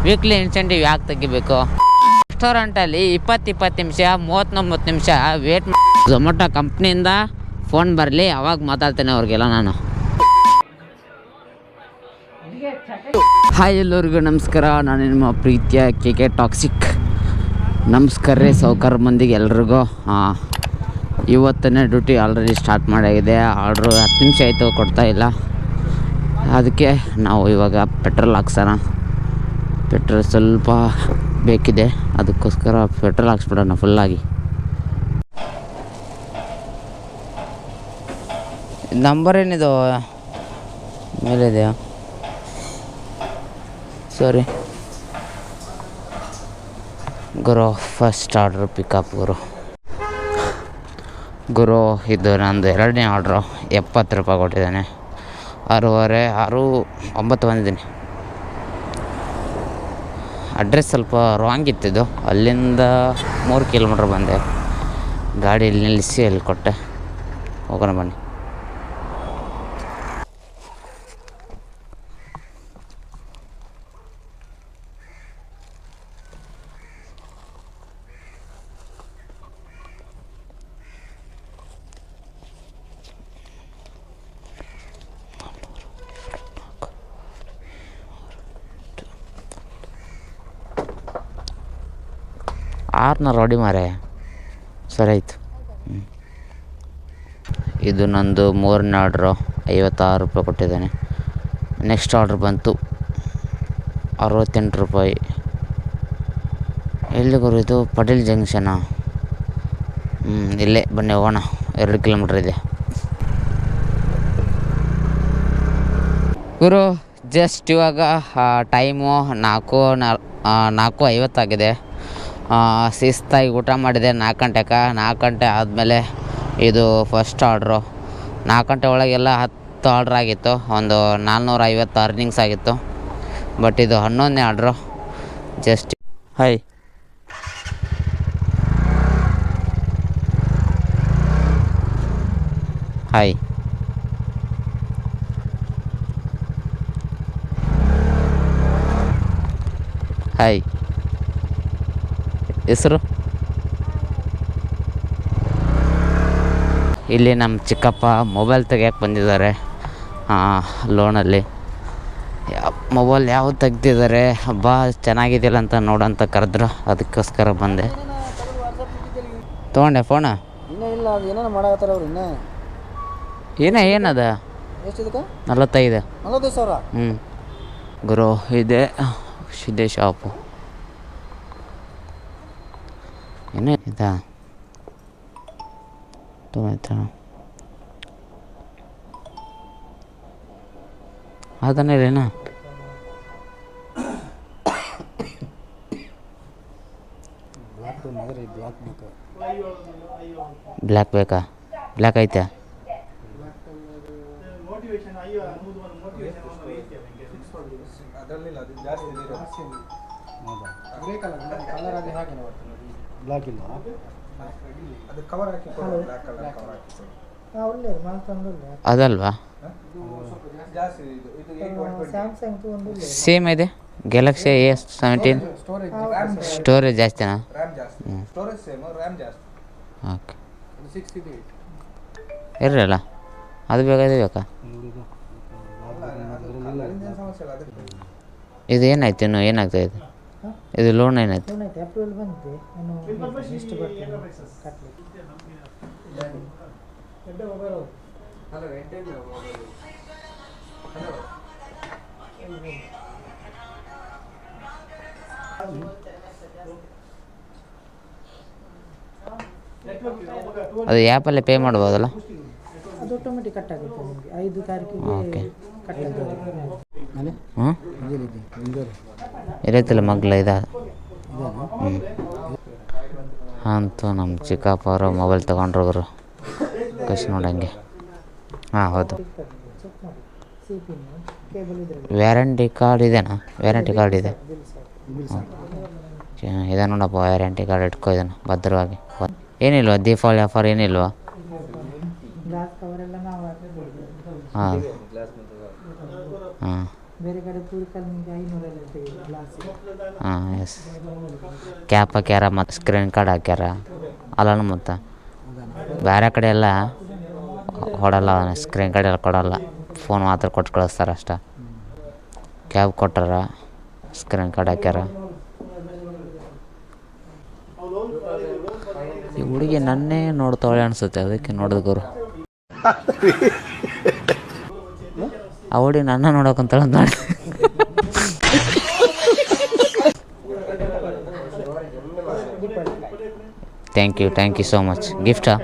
Weekly incentive ಯಾಕೆ ತೆಗಿಬೇಕು? ರೆಸ್ಟೋರೆಂಟಲ್ಲಿ 20 ನಿಮಿಷ 30 ನಿಮಿಷ ವೇಟ್ ಝೊಮ್ಯಾಟೊ ಕಂಪ್ನಿಯಿಂದ ಫೋನ್ ಬರಲಿ, ಅವಾಗ ಮಾತಾಡ್ತೇನೆ ಅವ್ರಿಗೆಲ್ಲ ನಾನು. ಹಾಯ್, ಎಲ್ಲರಿಗೂ ನಮಸ್ಕಾರ. ನಾನು ನಿಮ್ಮ ಪ್ರೀತಿಯ KK ಟಾಕ್ಸಿಕ್. ನಮಸ್ಕಾರ ರೀ ಸೌಕರ್ ಮಂದಿಗೆ ಎಲ್ರಿಗೂ. ಇವತ್ತನೇ ಡ್ಯೂಟಿ ಆಲ್ರೆಡಿ ಸ್ಟಾರ್ಟ್ ಮಾಡಾಗಿದೆ. ಆರ್ಡ್ರು 10 ನಿಮಿಷ ಆಯಿತು, ಕೊಡ್ತಾಯಿಲ್ಲ. ಅದಕ್ಕೆ ನಾವು ಇವಾಗ ಪೆಟ್ರೋಲ್ ಹಾಕ್ಸೋಣ. ಪೆಟ್ರೋಲ್ ಸ್ವಲ್ಪ ಬೇಕಿದೆ, ಅದಕ್ಕೋಸ್ಕರ ಪೆಟ್ರೋಲ್ ಹಾಕ್ಸ್ಬಿಡೋಣ ಫುಲ್ಲಾಗಿ. ನಂಬರ್ ಏನಿದು ಮೇಲಿದೆಯಾ? ಸಾರಿ ಗುರು, ಫಸ್ಟ್ ಆರ್ಡ್ರು ಪಿಕಪ್ ಗುರು. ಇದು ನಂದು 2ನೇ ಆರ್ಡ್ರು. 70 ರೂಪಾಯಿ ಕೊಟ್ಟಿದ್ದಾನೆ. 6:30 ಬಂದಿದ್ದೀನಿ. ಅಡ್ರೆಸ್ ಸ್ವಲ್ಪ ರಾಂಗ್ ಇತ್ತಿದ್ದು. ಅಲ್ಲಿಂದ 3 ಕಿಲೋಮೀಟ್ರ್ ಬಂದೆ. ಗಾಡಿಯಲ್ಲಿ ನಿಲ್ಲಿಸಿ ಅಲ್ಲಿ ಕೊಟ್ಟೆ. ಹೋಗೋಣ ಬನ್ನಿ. ರೆಡಿ ಮಾರೆ, ಸರಿ ಆಯಿತು. ಇದು ನಂದು 3ನೇ ಆರ್ಡ್ರು. 56 ರೂಪಾಯಿ ಕೊಟ್ಟಿದ್ದಾನೆ. ನೆಕ್ಸ್ಟ್ ಆರ್ಡ್ರ್ ಬಂತು 68 ರೂಪಾಯಿ. ಎಲ್ಲಿ ಗುರು ಇದು? ಪಟೇಲ್ ಜಂಕ್ಷನಾ? ಇಲ್ಲೇ ಬನ್ನಿ ಹೋಗೋಣ. 2 ಕಿಲೋಮೀಟ್ರ್ ಇದೆ ಗುರು. ಜಸ್ಟ್ ಇವಾಗ ಟೈಮು 4:50 ಆಗಿದೆ. ಶಿಸ್ತಾಗಿ ಊಟ ಮಾಡಿದೆ 4 ಗಂಟೆಗೆ. 4 ಗಂಟೆ ಆದಮೇಲೆ ಇದು ಫಸ್ಟ್ ಆರ್ಡ್ರು. 4 ಗಂಟೆ ಒಳಗೆಲ್ಲ 10 ಆರ್ಡ್ರ್ ಆಗಿತ್ತು. ಒಂದು 450 ಅರ್ನಿಂಗ್ಸ್ ಆಗಿತ್ತು. ಬಟ್ ಇದು 11ನೇ order. Just hi hi hi ಹೆಸರು? ಇಲ್ಲಿ ನಮ್ಮ ಚಿಕ್ಕಪ್ಪ ಮೊಬೈಲ್ ತೆಗಿಯೋಕೆ ಬಂದಿದ್ದಾರೆ ಲೋನಲ್ಲಿ. ಮೊಬೈಲ್ ಯಾವ್ದು ತೆಗ್ದಿದ್ದಾರೆ, ಹಬ್ಬ ಚೆನ್ನಾಗಿದೆಯಲ್ಲ ಅಂತ ನೋಡೋಂತ ಕರೆದ್ರು. ಅದಕ್ಕೋಸ್ಕರ ಬಂದೆ. ತೊಗೊಂಡೆ ಫೋನ. ಏನದ 45 ಗುರು. ಇದೆ ಶಾಪು. ಏನೇ ಇದಾ ಆಯ್ತಾ? ಅದನ್ನೇ ರೀನಾ ಬ್ಲ್ಯಾಕ್ ಬೇಕಾ? ಬ್ಲ್ಯಾಕ್ ಐತೆ? ಅದಲ್ವಾ? ಸೇಮ್ ಇದೆ. ಗ್ಯಾಲಕ್ಸಿ A17 ಸ್ಟೋರೇಜ್ ಜಾಸ್ತಿನಾ? ಓಕೆ, ಇರಲ್ಲ. ಅದು ಬೇಕಾ? ಇದು ಏನಾಯ್ತು? ಇನ್ನು ಏನಾಗ್ತಾಯಿದೆ? ಇದು ಲೋನ್ ಏನಾಯ್ತು? ಅದು ಆ್ಯಪಲ್ಲೇ ಪೇ ಮಾಡ್ಬೋದಲ್ಲ? ಅದು ಆಟೋಮೆಟಿಕ್ ಕಟ್ ಆಗುತ್ತೆ ನಿಮಗೆ 5 ತಾರೀಕಿಗೆ. ಓಕೆ, ಕಟ್ ಆಗುತ್ತೆ. ಇರೈತಿಲ್ಲ ಮಗ್ಲ ಇದು. ಅಂತೂ ನಮ್ಮ ಚಿಕ್ಕಪ್ಪ ಅವರು ಮೊಬೈಲ್ ತೊಗೊಂಡ್ರು ಕಸಿ ನೋಡಂಗೆ. ಹೌದು. ವ್ಯಾರಂಟಿ ಕಾರ್ಡ್ ಇದೆನಾ? ವ್ಯಾರಂಟಿ ಕಾರ್ಡ್ ಇದೆ. ಇದೆ ನೋಡಪ್ಪ, ವ್ಯಾರಂಟಿ ಕಾರ್ಡ್ ಇಟ್ಕೋ ಇದನ್ನು ಭದ್ರವಾಗಿ. ಏನಿಲ್ವಾ ದೀಪಾವಳಿ ಆಫರ್? ಏನಿಲ್ವಾ? ಹಾಂ ಬೇರೆ ಕಡೆ ಕೂರ್ಕಲ್ಲಿ ನಿಮಗೆ 500 ತೆಗೆದು ಗ್ಲಾಸ್. ಹಾಂ ಎಸ್. ಕ್ಯಾಪ್ ಹಾಕ್ಯಾರ ಮತ್ತು ಸ್ಕ್ರೀನ್ ಕಾರ್ಡ್ ಹಾಕ್ಯಾರ ಅಲ್ಲ ಮತ್ತು ಬೇರೆ ಕಡೆ ಎಲ್ಲ ಕೊಡಲ್ಲ, ಸ್ಕ್ರೀನ್ ಕಾರ್ಡ್ ಎಲ್ಲ ಕೊಡಲ್ಲ, ಫೋನ್ ಮಾತ್ರ ಕೊಟ್ಟು ಕಳಿಸ್ತಾರೆ ಅಷ್ಟೇ. ಕ್ಯಾಬ್ ಕೊಟ್ಟಾರ, ಸ್ಕ್ರೀನ್ ಕಾರ್ಡ್ ಹಾಕ್ಯಾರ. ಈ ಹುಡುಗಿ ನನ್ನೇ ನೋಡ್ತಾಳೆ ಅನಿಸುತ್ತೆ, ಅದಕ್ಕೆ ನೋಡಿದ ಗುರು. ಆ ಹುಡುಗಿ ನನ್ನ ನೋಡೋಕಂತಾಳೆ ನೋಡಿ. Thank you so much. ಗಿಫ್ಟಾ?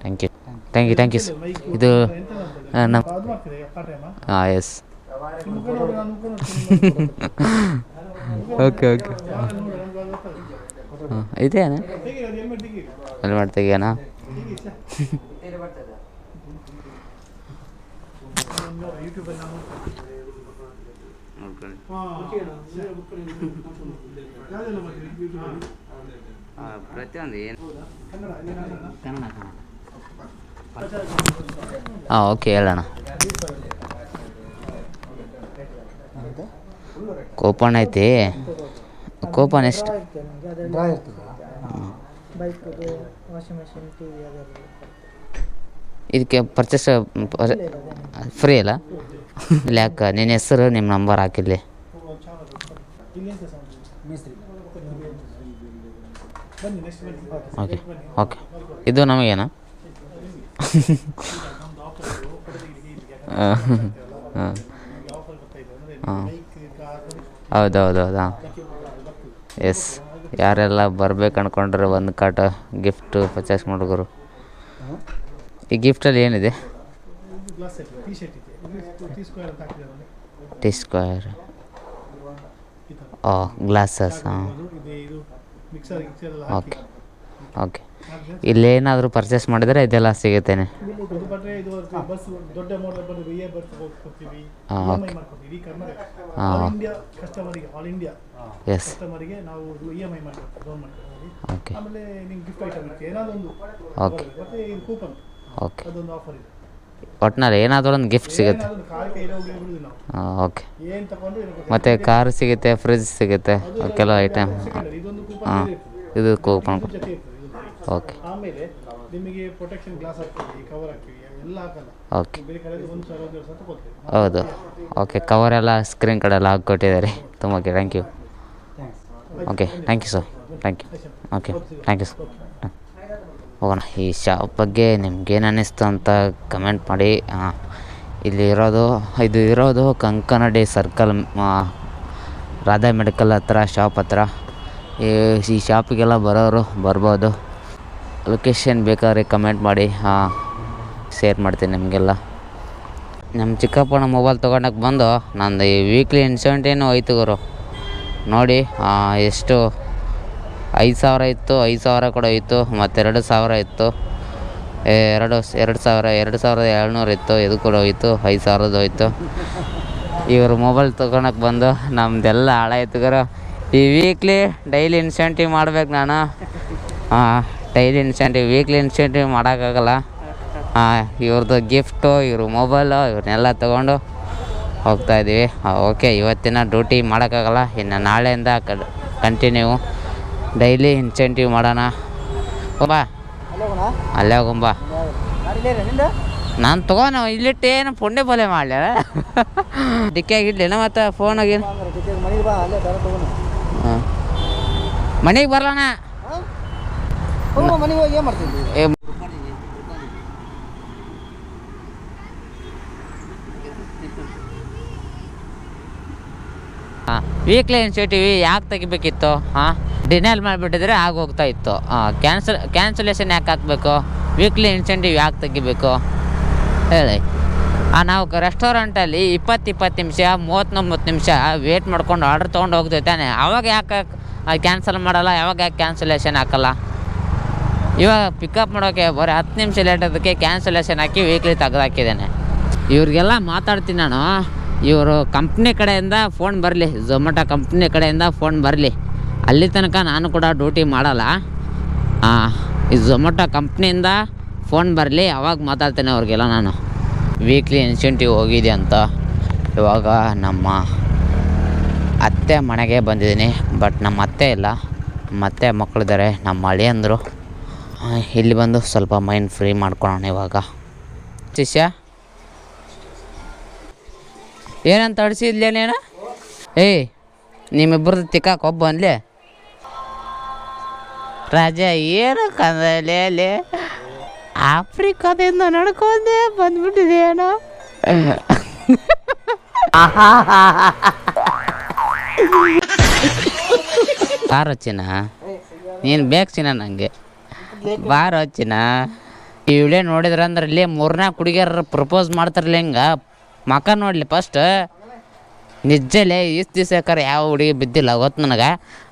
Thank you. ಇದು ನಮ್ಮ ಹಾಂ ಎಸ್. ಓಕೆ ಹಾಂ ಇದೇನಾ ಹೆಲ್ಮೆಟ್ ತೆಗಿಯೋಣ? ಪ್ರತಿಯೊಂದು ಏನು ಕನ್ನಡ ಹಾಂ ಓಕೆ ಹೇಳೋಣ. ಕೂಪನ್ ಐತಿ. ಕೂಪನ್ ಎಷ್ಟು? ಇದಕ್ಕೆ ಪರ್ಚೇಸ್ ಫ್ರೀ ಅಲ್ಲ? ಇಲ್ಲ ಯಾಕೆ ನಿನ್ನ ಹೆಸರು ನಿಮ್ಮ ನಂಬರ್ ಹಾಕಿಲ್ಲಿ. ಓಕೆ ಇದು ನಮಗೇನಾ? ಹಾಂ ಹೌದೌದು ಹಾಂ ಎಸ್. ಯಾರೆಲ್ಲ ಬರ್ಬೇಕು ಅಂದ್ಕೊಂಡ್ರೆ ಒಂದು ಕಾಟ ಗಿಫ್ಟು ಪರ್ಚೇಸ್ ಮಾಡಿದ್ರು. ಈ ಗಿಫ್ಟಲ್ಲಿ ಏನಿದೆ? Tea square glasses. ಹಾಂ ಓಕೆ ಇಲ್ಲೇನಾದರೂ ಪರ್ಚೇಸ್ ಮಾಡಿದರೆ ಇದೆಲ್ಲ ಸಿಗುತ್ತೇನೆ? ಹಾಂ ಓಕೆ ಹಾಂ ಎಸ್ ಓಕೆ ಓಕೆ ಓಕೆ ಒಟ್ಟಿನಲ್ಲಿ ಏನಾದರೂ ಒಂದು ಗಿಫ್ಟ್ ಸಿಗುತ್ತೆ. ಹಾಂ ಓಕೆ ಮತ್ತು ಕಾರ್ ಸಿಗುತ್ತೆ, ಫ್ರಿಜ್ ಸಿಗುತ್ತೆ, ಕೆಲವು ಐಟಮ್. ಹಾಂ ಇದು ಕೂಪನ್. ಓಕೆ ಓಕೆ ಹೌದು ಓಕೆ. ಕವರೆಲ್ಲ ಸ್ಕ್ರೀನ್ ಕಾರ್ಡೆಲ್ಲ ಹಾಕ್ಕೊಟ್ಟಿದ್ದಾರೆ. ತುಂಬ thank you. Okay thank you sir. Thank you sir. ಹೋಗೋಣ. ಈ ಶಾಪ್ ಬಗ್ಗೆ ನಿಮ್ಗೇನು ಅನ್ನಿಸ್ತು ಅಂತ ಕಮೆಂಟ್ ಮಾಡಿ. ಇದು ಇರೋದು ಕಂಕನಡಿ ಸರ್ಕಲ್, ರಾಧಾ ಮೆಡಿಕಲ್ ಹತ್ರ, ಶಾಪ್ ಹತ್ರ. ಈ ಶಾಪಿಗೆಲ್ಲ ಬರೋರು ಬರ್ಬೋದು. ಲೊಕೇಶನ್ ಬೇಕಾದ್ರೆ ಕಮೆಂಟ್ ಮಾಡಿ, ಶೇರ್ ಮಾಡ್ತೀನಿ ನಿಮಗೆಲ್ಲ. ನಮ್ಮ ಚಿಕ್ಕಪ್ಪನ ಮೊಬೈಲ್ ತೊಗೊಳಕ್ಕೆ ಬಂದು ನಂದು ಈ ವೀಕ್ಲಿ ಇನ್ಸೆಂಟೇನು ಹೋಯ್ತು ಗುರು ನೋಡಿ. ಎಷ್ಟು 5,000 ಇತ್ತು, 5,000 ಕೂಡ ಹೋಯ್ತು, ಮತ್ತು 2,000 ಇತ್ತು, 2,700 ಇತ್ತು, ಇದು ಕೂಡ ಹೋಯ್ತು, 5,000 ಹೋಯ್ತು. ಇವರು ಮೊಬೈಲ್ ತೊಗೊಳಕ್ಕೆ ಬಂದು ನಮ್ಮದೆಲ್ಲ ಹಾಳಾಯ್ತು ಗುರು. ಈ ವೀಕ್ಲಿ ಡೈಲಿ ಇನ್ಸೆಂಟಿವ್ ಮಾಡ್ಬೇಕು ನಾನು. ವೀಕ್ಲಿ ಇನ್ಸೆಂಟಿವ್ ಮಾಡೋಕ್ಕಾಗಲ್ಲ. ಇವ್ರದ್ದು ಗಿಫ್ಟು, ಇವರು ಮೊಬೈಲು, ಇವ್ರನ್ನೆಲ್ಲ ತೊಗೊಂಡು ಹೋಗ್ತಾಯಿದ್ದೀವಿ. ಓಕೆ ಇವತ್ತಿನ ಡ್ಯೂಟಿ ಮಾಡೋಕ್ಕಾಗಲ್ಲ, ಇನ್ನು ನಾಳೆಯಿಂದ ಕಂಟಿನ್ಯೂ ಡೈಲಿ ಇನ್ಸೆಂಟಿವ್ ಮಾಡೋಣ. ಬಾ ಅಲ್ಲೇ ಹೋಗಂಬ. ನಾನು ತೊಗೋಣ ಇಲ್ಲಿಟ್ಟು ಏನು ಪುಣ್ಯ ಪೊಲೆ ಮಾಡಲಿ ಡಿಕ್ಕಿಯಾಗಿಡ್ಲಿನ ಮತ್ತು ಫೋನಾಗಿ. ಹಾಂ ಮನೆಗೆ ಬರೋಣ. ವೀಕ್ಲಿ ಇನ್ಸೆಂಟಿವ್ ಯಾಕೆ ತೆಗಿಬೇಕಿತ್ತು? ಡಿನೈಲ್ ಮಾಡಿಬಿಟ್ಟಿದ್ರೆ ಆಗೋಗ್ತಾ ಇತ್ತು. ಕ್ಯಾನ್ಸಲೇಷನ್ ಯಾಕೆ ಹಾಕಬೇಕು? ವೀಕ್ಲಿ ಇನ್ಸೆಂಟಿವ್ ಯಾಕೆ ತೆಗಿಬೇಕು ಹೇಳಿ? ನಾವು ರೆಸ್ಟೋರೆಂಟಲ್ಲಿ 20 ನಿಮಿಷ 39 ನಿಮಿಷ ವೇಟ್ ಮಾಡ್ಕೊಂಡು ಆರ್ಡ್ರ್ ತೊಗೊಂಡು ಹೋಗ್ತೀವಿ ತಾನೆ, ಅವಾಗ ಯಾಕೆ ಕ್ಯಾನ್ಸಲ್ ಮಾಡಲ್ಲ? ಯಾವಾಗ ಯಾಕೆ ಕ್ಯಾನ್ಸಲೇಷನ್ ಹಾಕಲ್ಲ? ಇವಾಗ ಪಿಕಪ್ ಮಾಡೋಕ್ಕೆ ಬರೀ 10 ನಿಮಿಷ ಲೇಟ್ ಅದಕ್ಕೆ ಕ್ಯಾನ್ಸಲೇಷನ್ ಹಾಕಿ ವೀಕ್ಲಿ ತೆಗೆದಾಕಿದ್ದೇನೆ. ಇವ್ರಿಗೆಲ್ಲ ಮಾತಾಡ್ತೀನಿ ನಾನು. ಇವರು ಕಂಪ್ನಿ ಕಡೆಯಿಂದ ಫೋನ್ ಬರಲಿ, ಝೊಮ್ಯಾಟೊ ಕಂಪ್ನಿ ಕಡೆಯಿಂದ ಫೋನ್ ಬರಲಿ, ಅಲ್ಲಿ ತನಕ ನಾನು ಕೂಡ ಡ್ಯೂಟಿ ಮಾಡಲ್ಲ. ಈ ಝೊಮ್ಯಾಟೊ ಕಂಪ್ನಿಯಿಂದ ಫೋನ್ ಬರಲಿ, ಅವಾಗ ಮಾತಾಡ್ತೇನೆ ಅವ್ರಿಗೆಲ್ಲ ನಾನು. ವೀಕ್ಲಿ ಇನ್ಸೆಂಟಿವ್ ಹೋಗಿದೆ ಅಂತ. ಇವಾಗ ನಮ್ಮ ಅತ್ತೆ ಮನೆಗೆ ಬಂದಿದ್ದೀನಿ. ಬಟ್ ನಮ್ಮ ಅತ್ತೆ ಇಲ್ಲ, ನಮ್ಮ ಅತ್ತೆ ಮಕ್ಕಳಿದ್ದಾರೆ, ನಮ್ಮ ಅಳಿಯಂದರು. ಇಲ್ಲಿ ಬಂದು ಸ್ವಲ್ಪ ಮೈಂಡ್ ಫ್ರೀ ಮಾಡ್ಕೊಳ್ಳೋಣ ಇವಾಗ. ಶಿಷ್ಯ ಏನಂತ ಅಡಿಸಿದ್ಲೇನೇನು? ಏಯ್ ನಿಮ್ಮಿಬ್ಬರದ್ದು ತಿಕ್ಕಾಕ ಒಬ್ಬ ಅನ್ಲೇ ರಾಜ. ಏನು ಕಂದಲೇ ಆಫ್ರಿಕಾದಿಂದ ನಡ್ಕೊಂಡೆ ಬಂದ್ಬಿಟ್ಟಿದೆಯೇನೋ. ಬಾರೋ ಚಿನ್ನ, ನೀನು ಬೇಕು ಚಿನ್ನ ನನಗೆ. ಬಾರೋ ಚಿನ್ನ. ಈ ವಿಡಿಯೋ ನೋಡಿದ್ರಂದ್ರೆ ಇಲ್ಲಿ 3-4 ಹುಡುಗಿಯರು ಪ್ರಪೋಸ್ ಮಾಡ್ತಾರಲ್ಲ, ಹಿಂಗೆ ಮಕ ನೋಡಲಿ ಫಸ್ಟ್. ನಿಜಲೇ ಇಷ್ಟು ದಿವ್ಸಕ್ಕಾರೆ ಯಾವ ಹುಡುಗಿ ಬಿದ್ದಿಲ್ಲ ಗೊತ್ತು ನನಗೆ.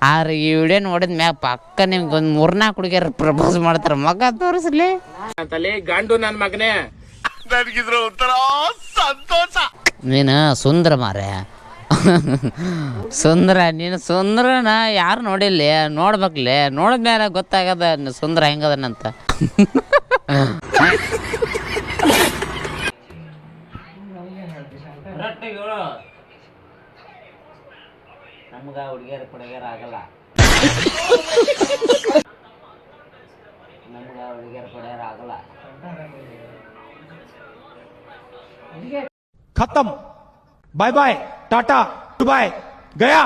ಆದ್ರೆ ಈ ವಿಡಿಯೋ ನೋಡಿದ ಮ್ಯಾಗ ಪಕ್ಕ ನಿಮ್ಗೆ ಒಂದು 3-4 ಹುಡುಗಿಯರು ಪ್ರಪೋಸ್ ಮಾಡ್ತಾರೆ. ಮಗ ತೋರಿಸ್ಲಿ ಗಂಡು ನನ್ನ ಮಗನೇ. ನನಗಿದ್ರ ಒಂಥರ ಸಂತೋಷ. ನೀನು ಸುಂದರ ಮಾರೆ ಸುಂದರ. ನೀನು ಸುಂದರನ ಯಾರು ನೋಡಿಲ್ಲ, ನೋಡ್ಬೇಕಲೇ. ನೋಡಿದ್ಮೇಲೆ ಗೊತ್ತಾಗದ ಸುಂದರ ಹೆಂಗದನಂತ. ನಮ್ಗ ಹುಡುಗಿಯರು ಹುಡುಗಿಯರು ಆಗಲ್ಲ. ನಮ್ಗ ಹುಡುಗಿಯರು ಹುಡುಗಿಯರು ಆಗಲ್ಲ. खत्म, बाय बाय, टाटा, बाय, गया.